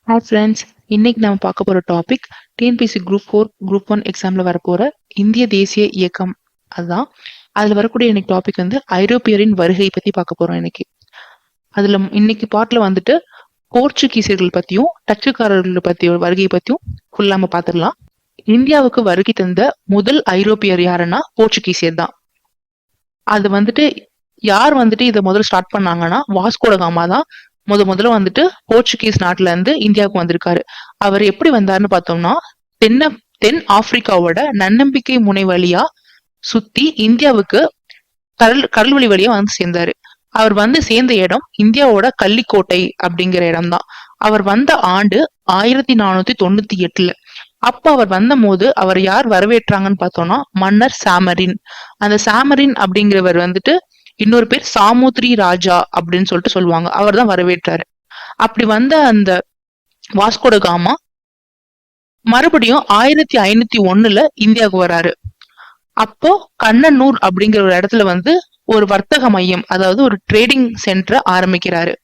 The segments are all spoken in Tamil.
ஹாய் ஃப்ரெண்ட்ஸ், இன்னைக்கு நம்ம பார்க்க போற டாபிக் டிஎன்பிஎஸ்சி குரூப் 4 குரூப் 1 எக்ஸாம்ல வரப்போற இந்திய தேசிய இயக்கம். அதுதான் அதுல வரக்கூடிய இன்னைக்கு டாபிக் வந்து ஐரோப்பியரின் வருகை பத்தி பார்க்க போறோம். அதுல இன்னைக்கு பார்ட்ல வந்துட்டு போர்ச்சுகீசியர்கள் பத்தியும் டச்சுக்காரர்கள் பத்தியும் வருகை பத்தியும் ஃபுல்லா நம்ம பார்த்துடலாம். இந்தியாவுக்கு வருகை தந்த முதல் ஐரோப்பியர் யாருன்னா போர்ச்சுகீசியர் தான். அது வந்துட்டு யார் வந்துட்டு இதை முதல்ல ஸ்டார்ட் பண்ணாங்கன்னா வாஸ்கோ ட காமா தான் முதல்ல வந்துட்டு போர்ச்சுகீஸ் நாட்டுல இருந்து இந்தியாவுக்கு வந்திருக்காரு. அவர் எப்படி வந்தாருன்னு பார்த்தோம்னா தென் ஆப்பிரிக்காவோட நன்னம்பிக்கை முனை வழியா சுத்தி இந்தியாவுக்கு கடல்வழி வழியா வந்து சேர்ந்தாரு. அவர் வந்து சேர்ந்த இடம் இந்தியாவோட கள்ளிக்கோட்டை அப்படிங்கிற இடம் தான். அவர் வந்த ஆண்டு 1498. அப்ப அவர் வந்த போது அவர் யார் வரவேற்றாங்கன்னு பார்த்தோம்னா மன்னர் சாமரின். அந்த சாமரின் அப்படிங்கிறவர் வந்துட்டு இன்னொரு பேர் சாமுத்ரி ராஜா அப்படின்னு சொல்லிட்டு சொல்லுவாங்க. அவர் தான் வரவேற்றாரு. அப்படி வந்த அந்த வாஸ்கோ ட காமா மறுபடியும் 1501 இந்தியாவுக்கு வராரு. அப்போ கண்ணனூர் அப்படிங்கிற ஒரு இடத்துல வந்து ஒரு வர்த்தக மையம், அதாவது ஒரு ட்ரேடிங் சென்டரை ஆரம்பிக்கிறாரு.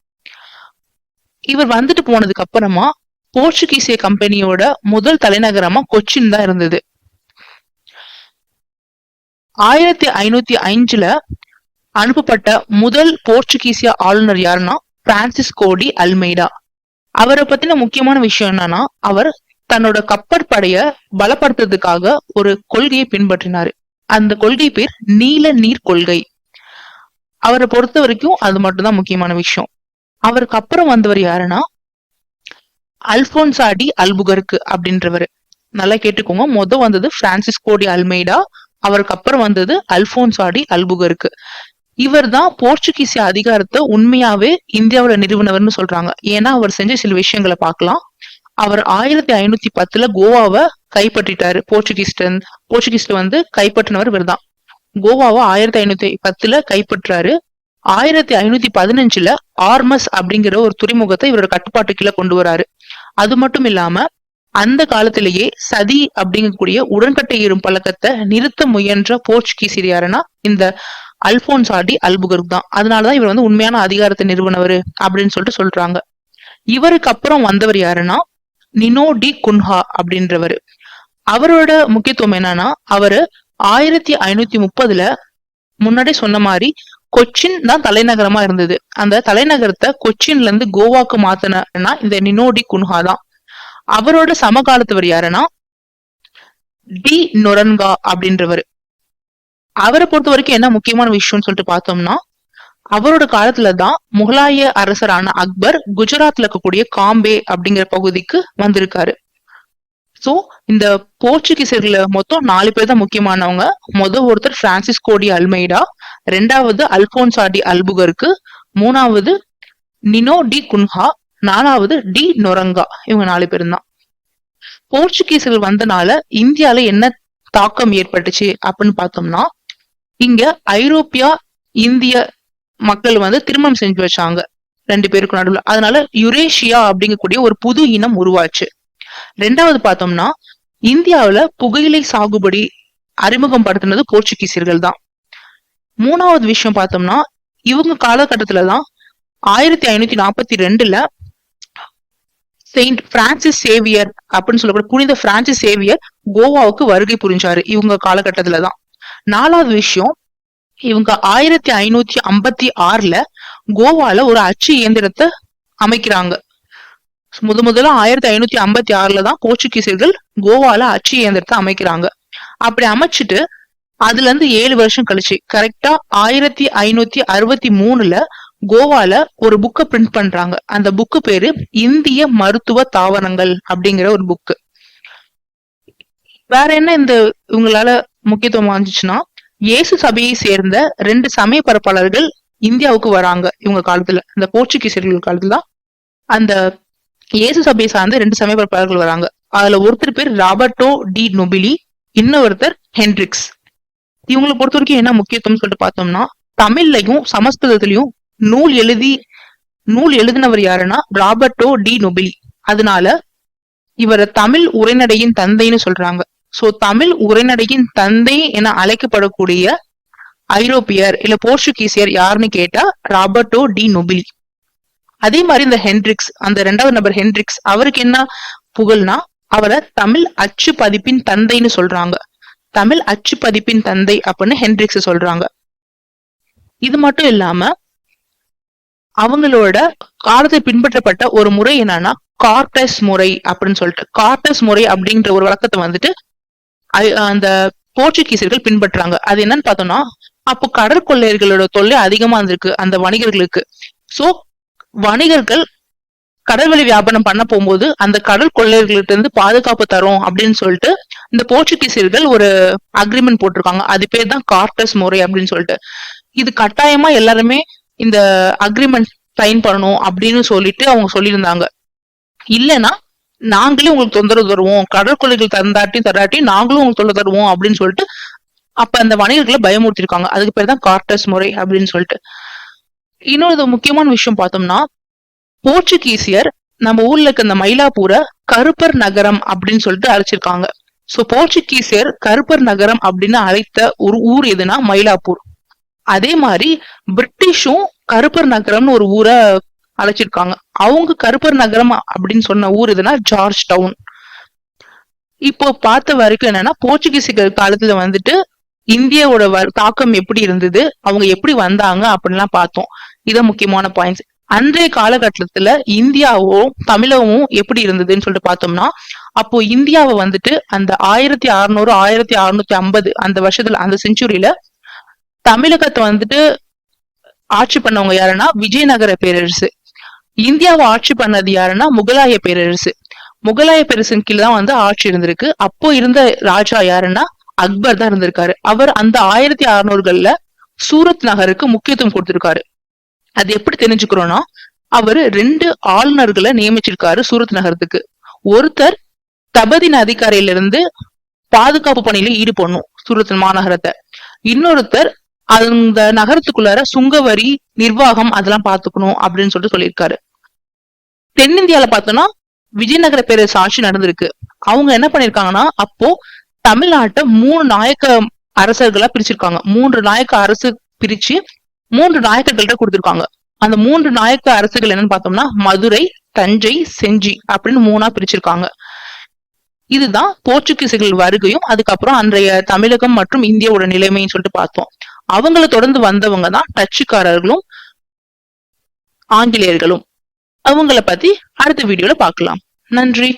இவர் வந்துட்டு போனதுக்கு அப்புறமா போர்ச்சுகீசிய கம்பெனியோட முதல் தலைநகரமா கொச்சின் தான் இருந்தது. 1505 அனுப்பப்பட்ட முதல் போர்ச்சுகீசிய ஆளுநர் யாருன்னா பிரான்சிஸ்கோ டி அல்மெய்டா. அவரை பத்தின முக்கியமான விஷயம் என்னன்னா, அவர் தன்னோட கப்பற்படைய பலப்படுத்துறதுக்காக ஒரு கொள்கையை பின்பற்றினாரு. அந்த கொள்கை பேர் நீல நீர் கொள்கை. அவரை பொறுத்த வரைக்கும் அது மட்டும்தான் முக்கியமான விஷயம். அவருக்கு அப்புறம் வந்தவர் யாருன்னா அல்போன்சா டி அல்புகர்க்கு அப்படின்றவர். நல்லா கேட்டுக்கோங்க, வந்தது பிரான்சிஸ்கோ டி அல்மெய்டா, அவருக்கு அப்புறம் வந்தது அல்போன்சா டி அல்புகர்க்கு. இவர் தான் போர்ச்சுகீசிய அதிகாரத்தை உண்மையாவே இந்தியாவில நிறுவனவர்னு சொல்றாங்க. ஏன்னா அவர் செஞ்ச சில விஷயங்களை பார்க்கலாம். அவர் 1510 கோவாவை கைப்பற்றிட்டாரு. போர்ச்சுகீஸ்ல வந்து கைப்பற்றினவர் இவர் தான். கோவாவை 1510 கைப்பற்றாரு. 1515 ஆர்மஸ் அப்படிங்கிற ஒரு துறைமுகத்தை இவரோட கட்டுப்பாட்டு கீழே கொண்டு வராரு. அது மட்டும் இல்லாம அந்த காலத்திலேயே சதி அப்படிங்கக்கூடிய உடன்கட்டை ஏறும் பழக்கத்தை நிறுத்த முயன்ற போர்ச்சுகீசியர் யாருன்னா இந்த அல்போன்சா டி அல்புகர்க் தான். அதனாலதான் இவர் வந்து உண்மையான அதிகாரத்தை நிறுவனவர் அப்படின்னு சொல்லிட்டு சொல்றாங்க. இவருக்கு அப்புறம் வந்தவர் யாருன்னா நினோ டி குன்ஹா அப்படின்றவர். அவரோட முக்கியத்துவம் என்னன்னா, அவரு 1530 முன்னாடி சொன்ன மாதிரி கொச்சின் தான் தலைநகரமா இருந்தது. அந்த தலைநகரத்தை கொச்சின்ல இருந்து கோவாக்கு மாத்தினா இந்த நினோ டி குன்ஹா தான். அவரோட சமகாலத்தவர் யாருன்னா டி நொரன்கா அப்படின்றவர். அவரை பொறுத்த வரைக்கும் என்ன முக்கியமான விஷயம்னு சொல்லிட்டு பார்த்தோம்னா, அவரோட காலத்துலதான் முகலாய அரசரான அக்பர் குஜராத்ல இருக்கக்கூடிய காம்பே அப்படிங்கிற பகுதிக்கு வந்திருக்காரு. சோ இந்த போர்ச்சுகீசியர்கள மொத்தம் 4 பேர் தான் முக்கியமானவங்க. ஒருத்தர் பிரான்சிஸ்கோ டி அல்மெய்டா, 2வது அல்போன்சா டி அல்புகர்க்கு, 3வது நினோ டி குன்ஹா, 4வது டி நொரங்கா. இவங்க 4 பேரும் தான். போர்ச்சுகீசியர்கள் வந்தனால இந்தியால என்ன தாக்கம் ஏற்பட்டுச்சு அப்படின்னு பார்த்தோம்னா, இங்க ஐரோப்பியா இந்திய மக்கள் வந்து திருமணம் செஞ்சு வச்சாங்க 2 பேருக்கு நடுவுல. அதனால யுரேஷியா அப்படிங்கக்கூடிய ஒரு புது இனம் உருவாச்சு. 2வது பார்த்தோம்னா, இந்தியாவில புகையிலை சாகுபடி அறிமுகம் படுத்தினது போர்ச்சுகீசியர்கள் தான். 3வது விஷயம் பார்த்தோம்னா, இவங்க காலகட்டத்துலதான் 1542 செயின்ட் பிரான்சிஸ் சேவியர் அப்படின்னு சொல்லக்கூடிய புனித பிரான்சிஸ் சேவியர் கோவாவுக்கு வருகை புரிஞ்சாரு. இவங்க காலகட்டத்துலதான். 4வது விஷயம், இவங்க 1556 கோவால ஒரு அச்சு இயந்திரத்தை அமைக்கிறாங்க. முதல்ல 1556 தான் போர்ச்சுகீசியர்கள் கோவால அச்சு இயந்திரத்தை அமைக்கிறாங்க. அப்படி அமைச்சிட்டு அதுல இருந்து 7 வருஷம் கழிச்சு கரெக்டா 1563 கோவால ஒரு புக்கை பிரிண்ட் பண்றாங்க. அந்த புக்கு பேரு இந்திய மருத்துவ தாவரங்கள் அப்படிங்கிற ஒரு புக்கு. வேற என்ன இந்த இவங்களால முக்கியத்துவம் வாங்கிச்சுன்னா, இயேசு சபையை சேர்ந்த 2 சமய பரப்பாளர்கள் இந்தியாவுக்கு வராங்க. இவங்க காலத்துல, இந்த போர்ச்சுகீசியர்கள் காலத்துல அந்த இயேசு சபையை சார்ந்த 2 சமய பரப்பாளர்கள் வராங்க. அதுல ஒருத்தர் பேர் ராபர்டோ டி நொபிலி, இன்னொருத்தர் ஹென்ட்ரிக்ஸ். இவங்களை பொறுத்த வரைக்கும் என்ன முக்கியத்துவம் சொல்லிட்டு பார்த்தோம்னா, தமிழ்லையும் சமஸ்கிருதத்திலையும் நூல் எழுதினவர் யாருன்னா ராபர்டோ டி நொபிலி. அதனால இவரை தமிழ் உரைநடையின் தந்தைன்னு சொல்றாங்க. சோ தமிழ் உரைநடையின் தந்தை என அழைக்கப்படக்கூடிய ஐரோப்பியர் இல்ல போர்ச்சுகீசியர் யாருன்னு கேட்டா ராபர்டோ டி நொபிலி. அதே மாதிரி இந்த ஹென்ட்ரிக்ஸ், அந்த இரண்டாவது நபர் ஹென்ட்ரிக்ஸ், அவருக்கு என்ன புகழ்னா அவரை தமிழ் அச்சு பதிப்பின் தந்தைன்னு சொல்றாங்க. தமிழ் அச்சு பதிப்பின் தந்தை அப்படின்னு ஹென்ட்ரிக்ஸ் சொல்றாங்க. இது மட்டும் இல்லாம அவங்களோட காலத்தில் பின்பற்றப்பட்ட ஒரு முறை என்னன்னா கார்டஸ் முறை அப்படின்னு சொல்லிட்டு, கார்டஸ் முறை அப்படின்ற ஒரு வழக்கத்தை வந்துட்டு அந்த போர்ச்சுகீசியர்கள் பின்பற்றாங்க. அது என்னன்னு பார்த்தோம்னா, அப்போ கடற்கொள்ளையர்களோட தொல்லை அதிகமா இருந்திருக்கு அந்த வணிகர்களுக்கு. சோ வணிகர்கள் கடல்வழி வியாபாரம் பண்ண போகும்போது அந்த கடல் கொள்ளையர்கள்ட்ட இருந்து பாதுகாப்பு தரும் அப்படின்னு சொல்லிட்டு இந்த போர்ச்சுகீசியர்கள் ஒரு அக்ரிமெண்ட் போட்டிருக்காங்க. அது பேர் தான் கார்டஸ் முறை அப்படின்னு சொல்லிட்டு. இது கட்டாயமா எல்லாருமே இந்த அக்ரிமெண்ட் சைன் பண்ணணும் அப்படின்னு சொல்லிட்டு அவங்க சொல்லியிருந்தாங்க. இல்லைன்னா நாங்களே உங்களுக்கு தொந்தரவு தருவோம், கடற்கொள்ளைகள் தராட்டி நாங்களும் உங்களுக்கு தொல்லை தருவோம் அப்படின்னு சொல்லிட்டு அப்ப அந்த வணிகர்களை பயமுறுத்திருக்காங்க. அதுக்கு பேர் தான் கார்டஸ் முறை அப்படின்னு சொல்லிட்டு. இன்னொரு முக்கியமான விஷயம் பார்த்தோம்னா, போர்ச்சுகீசியர் நம்ம ஊர்ல இருக்க இந்த மயிலாப்பூரை கருப்பர் நகரம் அப்படின்னு சொல்லிட்டு அழைச்சிருக்காங்க. சோ போர்ச்சுகீசியர் கருப்பர் நகரம் அப்படின்னு அழைத்த ஒரு ஊர் எதுனா மயிலாப்பூர். அதே மாதிரி பிரிட்டிஷும் கருப்பர் நகரம்னு ஒரு ஊரை அழைச்சிருக்காங்க. அவங்க கருப்பர் நகரம் அப்படின்னு சொன்ன ஊர் எதுனா ஜார்ஜ் டவுன். இப்போ பார்த்த வரைக்கும் என்னன்னா, போர்ச்சுகீசியர்கள் காலத்துல வந்துட்டு இந்தியாவோட தாக்கம் எப்படி இருந்தது, அவங்க எப்படி வந்தாங்க அப்படின்லாம் பார்த்தோம். இதான் முக்கியமான பாயிண்ட்ஸ். அன்றைய காலகட்டத்துல இந்தியாவும் தமிழகமும் எப்படி இருந்ததுன்னு சொல்லிட்டு பார்த்தோம்னா, அப்போ இந்தியாவை வந்துட்டு அந்த 1600 1650 அந்த வருஷத்துல அந்த செஞ்சுரியில தமிழகத்தை வந்துட்டு ஆட்சி பண்ணவங்க யாருன்னா விஜயநகர பேரரசு. இந்தியாவை ஆட்சி பண்ணது யாருன்னா முகலாய பேரரசு. முகலாய பேரரசின் கீழ் தான் வந்து ஆட்சி இருந்திருக்கு. அப்போ இருந்த ராஜா யாருன்னா அக்பர் தான் இருந்திருக்காரு. அவர் அந்த 1600கள்ல சூரத் நகருக்கு முக்கியத்துவம் கொடுத்திருக்காரு. அது எப்படி தெரிஞ்சுக்கிறோம்னா, அவரு 2 ஆளுநர்களை நியமிச்சிருக்காரு சூரத் நகரத்துக்கு. ஒருத்தர் தபதி நதிக்கரையில இருந்து பாதுகாப்பு பணியில ஈடுபடணும் சூரத் மாநகரத்தை. இன்னொருத்தர் அந்த நகரத்துக்குள்ளார சுங்கவரி நிர்வாகம் அதெல்லாம் பாத்துக்கணும் அப்படின்னு சொல்லிட்டு சொல்லியிருக்காரு. தென்னிந்தியால பார்த்தோம்னா விஜயநகர பேரரசு ஆட்சி நடந்திருக்கு. அவங்க என்ன பண்ணிருக்காங்கன்னா, அப்போ தமிழ்நாட்டை 3 நாயக்க அரசர்களா பிரிச்சிருக்காங்க. 3 நாயக்க அரசு பிரிச்சு 3 நாயக்கர்கள்ட்ட கொடுத்திருக்காங்க. அந்த 3 நாயக்க அரசுகள் என்னன்னு பார்த்தோம்னா மதுரை, தஞ்சை, செஞ்சி அப்படின்னு 3ஆ பிரிச்சிருக்காங்க. இதுதான் போர்ச்சுகீசியர்கள் வருகையும் அதுக்கப்புறம் அன்றைய தமிழகம் மற்றும் இந்தியாவோட நிலைமைன்னு சொல்லிட்டு பார்த்தோம். அவங்களை தொடர்ந்து வந்தவங்க தான் டச்சுக்காரர்களும் ஆங்கிலேயர்களும். அவங்கள பத்தி அடுத்த வீடியோல பார்க்கலாம். நன்றி.